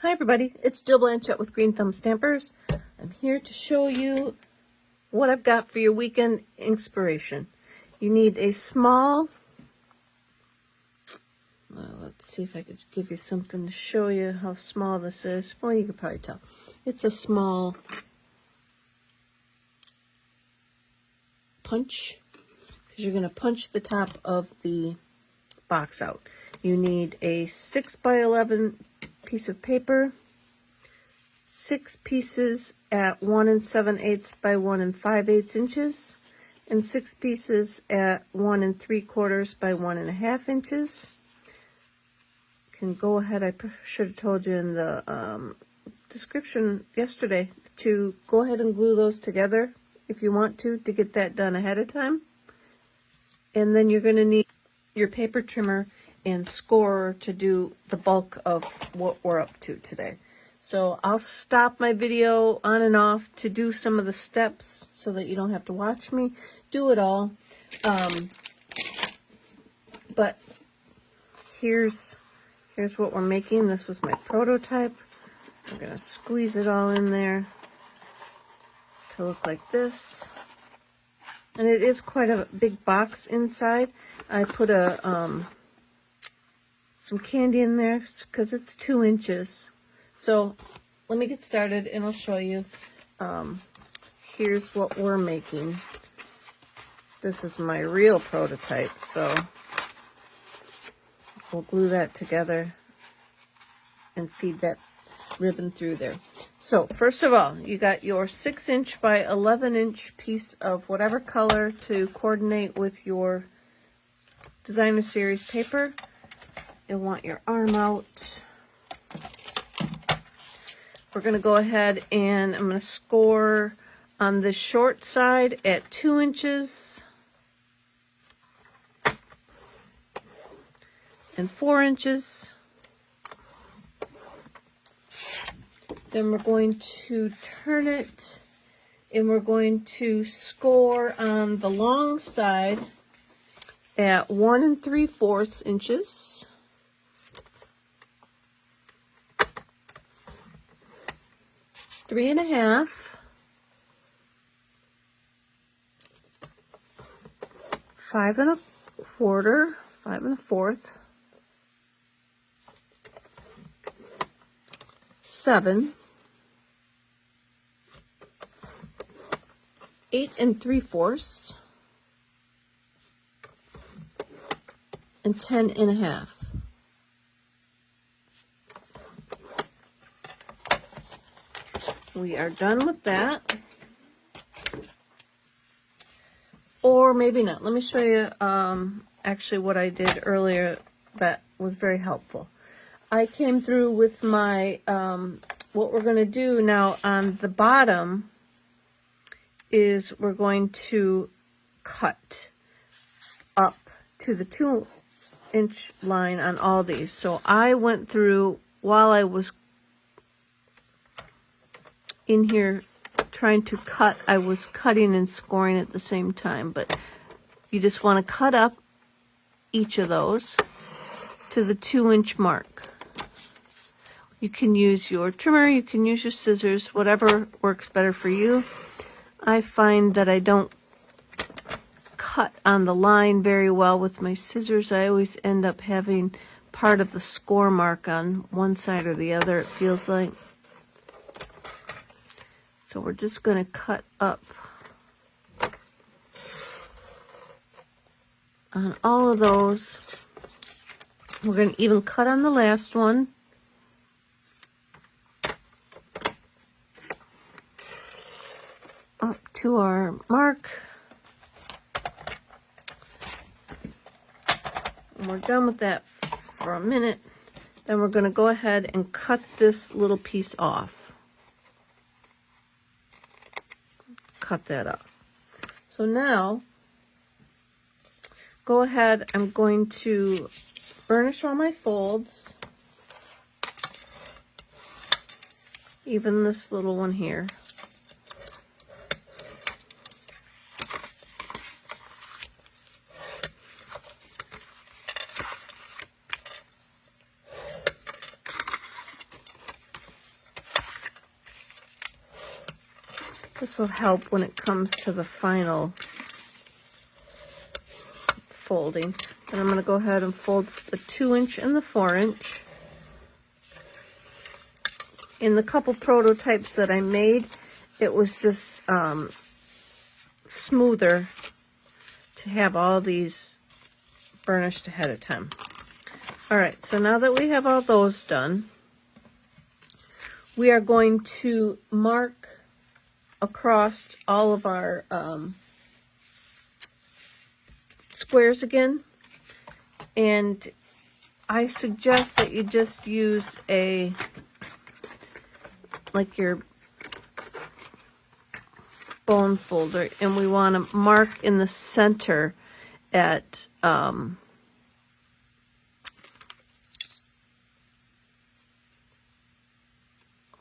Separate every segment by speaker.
Speaker 1: Hi everybody, it's Jill Blanchett with Green Thumb Stampers. I'm here to show you what I've got for your weekend inspiration. You need a small, let's see if I could give you something to show you how small this is. Well, you could probably tell. It's a small punch, because you're going to punch the top of the box out. You need a 6x11 piece of paper, 6 pieces at 1 7/8 by 1 5/8 inches, and 6 pieces at 1 3/4 by 1 1/2 inches. Can go ahead, I should have told you in the description yesterday to go ahead and glue those together if you want to get that done ahead of time. And then you're going to need your paper trimmer and scorer to do the bulk of what we're up to today. So I'll stop my video on and off to do some of the steps so that you don't have to watch me do it all. But here's what we're making. This was my prototype. I'm going to squeeze it all in there to look like this. And it is quite a big box inside. I put some candy in there because it's 2 inches. So let me get started and I'll show you. Here's what we're making. This is my real prototype, so we'll glue that together and feed that ribbon through there. So first of all, you got your 6" by 11" piece of whatever color to coordinate with your designer series paper. You'll want your arm out. We're going to go ahead and I'm going to score on the short side at 2 inches and 4 inches. Then we're going to turn it and we're going to score on the long side at 1 3/4 inches. 3 1/2, 5 1/4, 5 1/4, 7, 8 3/4, and 10 1/2. We are done with that. Or maybe not. Let me show you actually what I did earlier that was very helpful. I came through with my, what we're going to do now on the bottom is we're going to cut up to the 2 inch line on all these. So I went through while I was in here trying to cut, I was cutting and scoring at the same time, but you just want to cut up each of those to the 2 inch mark. You can use your trimmer, you can use your scissors, whatever works better for you. I find that I don't cut on the line very well with my scissors. I always end up having part of the score mark on one side or the other, it feels like. So we're just going to cut up on all of those. We're going to even cut on the last one. Up to our mark. And we're done with that for a minute. Then we're going to go ahead and cut this little piece off. Cut that up. So now, go ahead, I'm going to burnish all my folds, even this little one here. This will help when it comes to the final folding. And I'm going to go ahead and fold the 2-inch and the 4-inch. In the couple prototypes that I made, it was just smoother to have all these burnished ahead of time. All right, so now that we have all those done, we are going to mark across all of our squares again. And I suggest that you just use like your bone folder, and we want to mark in the center at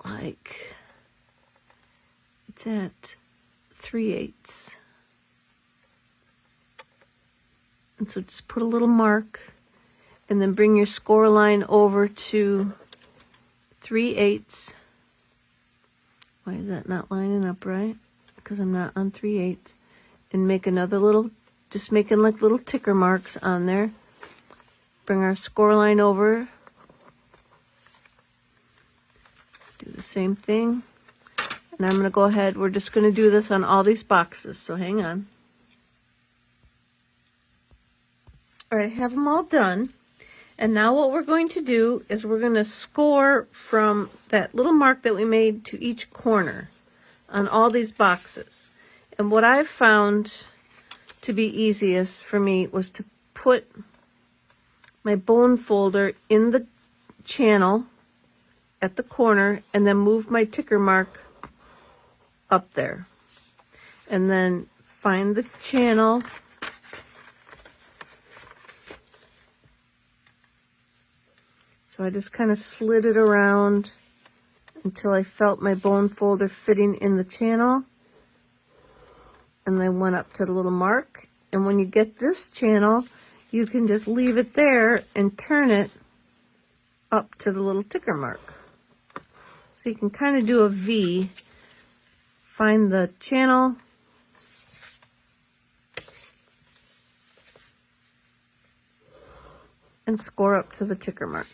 Speaker 1: like it's at 3/8. And so just put a little mark and then bring your score line over to 3/8. Why is that not lining up right? Because I'm not on 3/8. And make another little, just making like little ticker marks on there. Bring our score line over. Do the same thing. And I'm going to go ahead, we're just going to do this on all these boxes, so hang on. All right, I have them all done. And now what we're going to do is we're going to score from that little mark that we made to each corner on all these boxes. And what I've found to be easiest for me was to put my bone folder in the channel at the corner and then move my ticker mark up there. And then find the channel. So I just kind of slid it around until I felt my bone folder fitting in the channel. And then went up to the little mark. And when you get this channel, you can just leave it there and turn it up to the little ticker mark. So you can kind of do a V, find the channel, and score up to the ticker mark.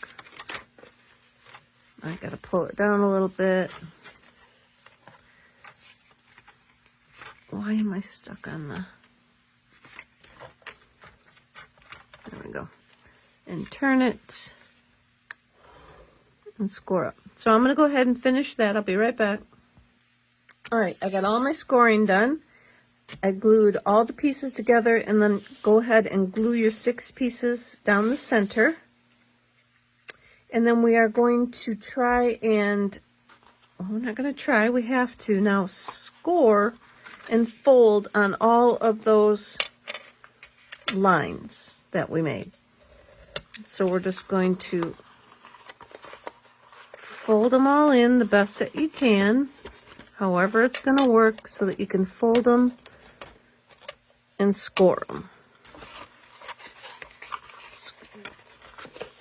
Speaker 1: I gotta pull it down a little bit. Why am I stuck on the... There we go. And turn it and score up. So I'm going to go ahead and finish that. I'll be right back. All right, I got all my scoring done. I glued all the pieces together, and then go ahead and glue your 6 pieces down the center. And then we are going to try and, well, we're not going to try, we have to now score and fold on all of those lines that we made. So we're just going to fold them all in the best that you can, however it's going to work, so that you can fold them and score them.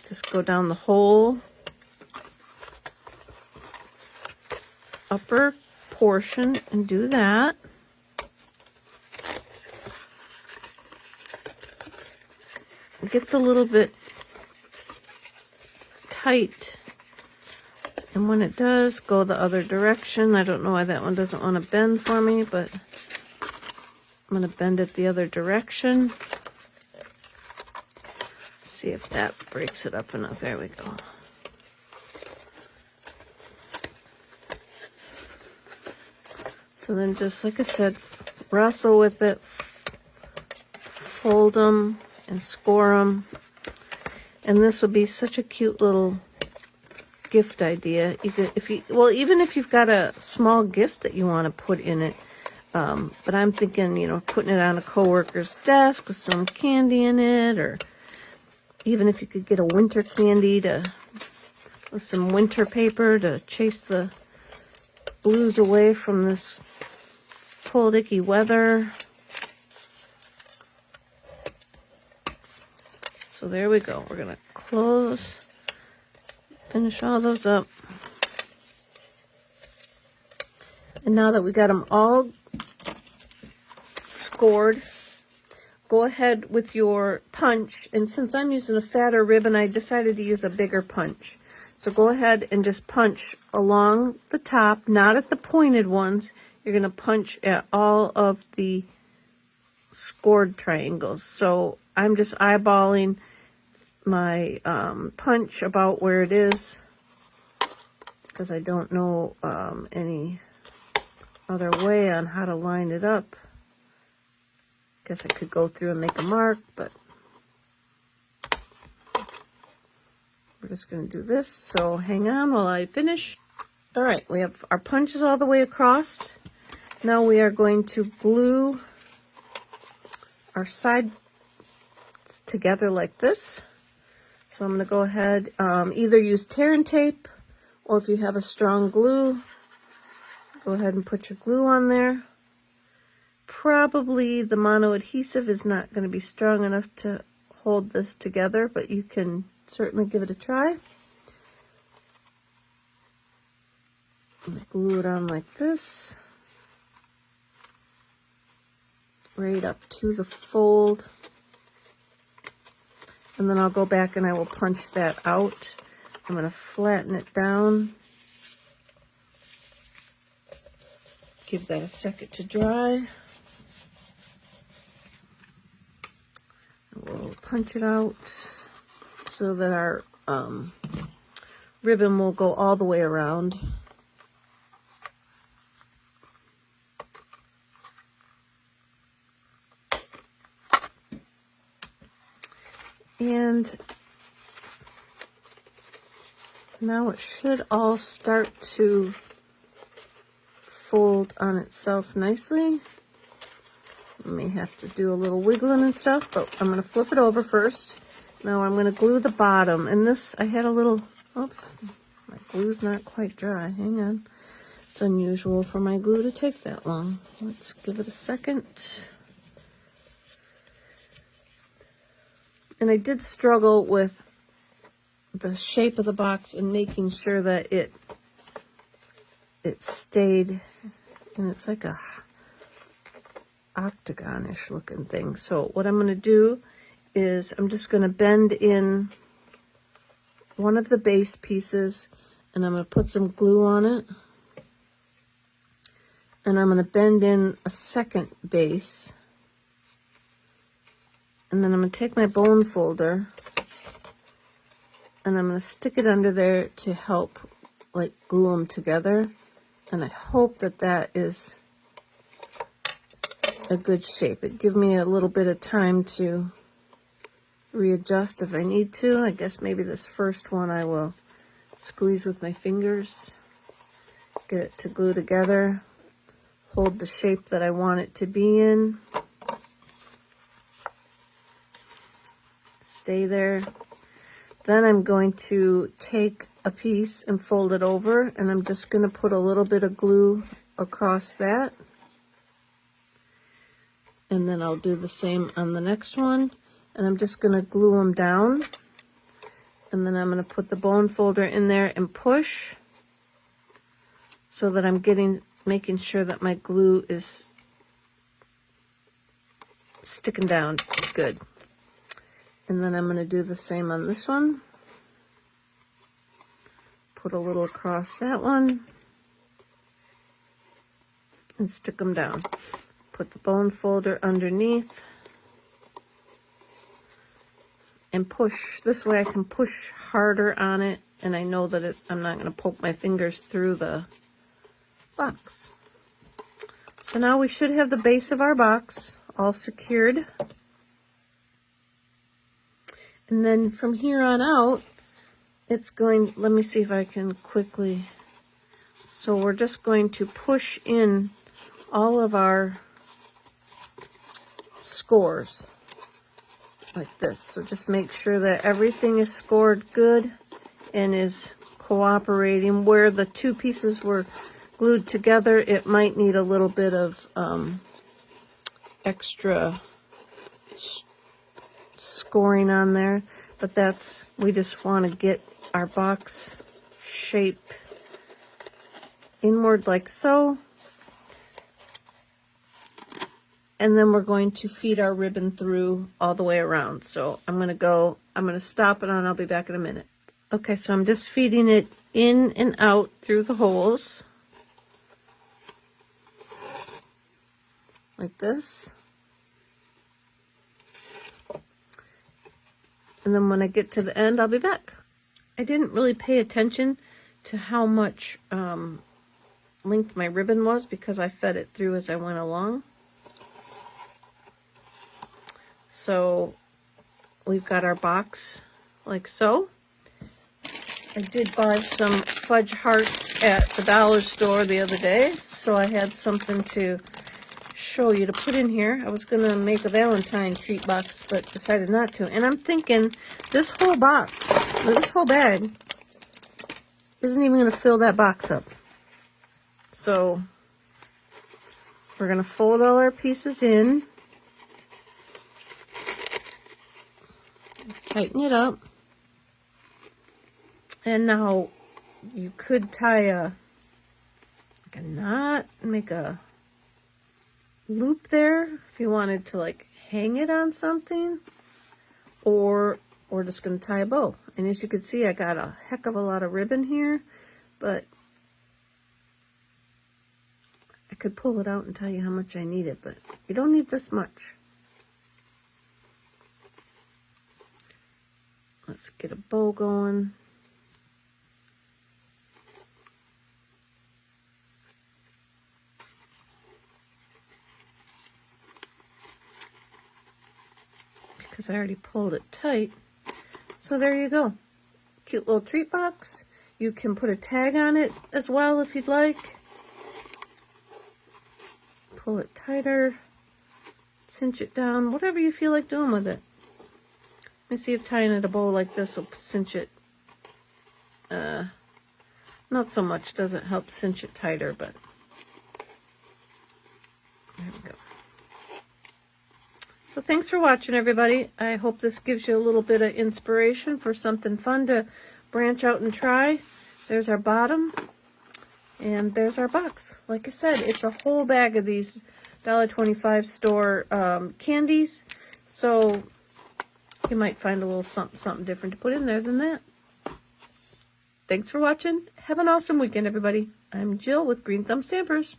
Speaker 1: Just go down the whole upper portion and do that. It gets a little bit tight, and when it does, go the other direction. I don't know why that one doesn't want to bend for me, but I'm going to bend it the other direction. See if that breaks it up enough. There we go. So then, just like I said, wrestle with it, fold them and score them. And this would be such a cute little gift idea. You could, even if you've got a small gift that you want to put in it. But I'm thinking, you know, putting it on a coworker's desk with some candy in it, or even if you could get a winter candy with some winter paper to chase the blues away from this cold, icky weather. So there we go. We're going to finish all those up. And now that we got them all scored, go ahead with your punch. And since I'm using a fatter ribbon, I decided to use a bigger punch. So go ahead and just punch along the top, not at the pointed ones. You're going to punch at all of the scored triangles. So I'm just eyeballing my punch about where it is, because I don't know any other way on how to line it up. Guess I could go through and make a mark, but we're just going to do this. So hang on while I finish. All right, we have our punches all the way across. Now we are going to glue our sides together like this. So I'm going to go ahead, either use tear and tape, or if you have a strong glue, go ahead and put your glue on there. Probably the mono adhesive is not going to be strong enough to hold this together, but you can certainly give it a try. I'm going to glue it on like this, right up to the fold. And then I'll go back and I will punch that out. I'm going to flatten it down. Give that a second to dry. We'll punch it out so that our ribbon will go all the way around. And now it should all start to fold on itself nicely. I may have to do a little wiggling and stuff, but I'm going to flip it over first. Now I'm going to glue the bottom. And this, I had a little, oops, my glue's not quite dry. Hang on. It's unusual for my glue to take that long. Let's give it a second. And I did struggle with the shape of the box and making sure that it stayed, and it's like a octagon-ish looking thing. So what I'm going to do is I'm just going to bend in one of the base pieces, and I'm going to put some glue on it, and I'm going to bend in a second base. And then I'm going to take my bone folder and I'm going to stick it under there to help like glue them together. And I hope that that is a good shape. It gives me a little bit of time to readjust if I need to. I guess maybe this first one I will squeeze with my fingers, get it to glue together, hold the shape that I want it to be in. Stay there. Then I'm going to take a piece and fold it over, and I'm just going to put a little bit of glue across that. And then I'll do the same on the next one. And I'm just going to glue them down. And then I'm going to put the bone folder in there and push so that I'm making sure that my glue is sticking down good. And then I'm going to do the same on this one. Put a little across that one. And stick them down. Put the bone folder underneath. And push. This way I can push harder on it. And I know that I'm not going to poke my fingers through the box. So now we should have the base of our box all secured. And then from here on out, it's going, let me see if I can quickly, so we're just going to push in all of our scores like this. So just make sure that everything is scored good and is cooperating. Where the two pieces were glued together, it might need a little bit of extra scoring on there, but we just want to get our box shape inward like so, and then we're going to feed our ribbon through all the way around. So I'm going to stop it and I'll be back in a minute. Okay, so I'm just feeding it in and out through the holes. Like this. And then when I get to the end, I'll be back. I didn't really pay attention to how much length my ribbon was because I fed it through as I went along. So we've got our box like so. I did buy some fudge hearts at the dollar store the other day, so I had something to show you to put in here. I was going to make a Valentine treat box, but decided not to. And I'm thinking this whole box, this whole bag, isn't even going to fill that box up. So we're going to fold all our pieces in, tighten it up. And now you could tie like a knot, make a loop there if you wanted to like hang it on something, or we're just going to tie a bow. And as you can see, I got a heck of a lot of ribbon here, but I could pull it out and tell you how much I needed, but you don't need this much. Let's get a bow going. Because I already pulled it tight. So there you go. Cute little treat box. You can put a tag on it as well if you'd like. Pull it tighter. Cinch it down. Whatever you feel like doing with it. Let me see if tying it a bow like this will cinch it. Not so much. Doesn't help cinch it tighter, but there we go. So thanks for watching, everybody. I hope this gives you a little bit of inspiration for something fun to branch out and try. There's our bottom, and there's our box. Like I said, it's a whole bag of these $1.25 store candies, so you might find a little something different to put in there than that. Thanks for watching. Have an awesome weekend, everybody. I'm Jill with Green Thumb Stampers.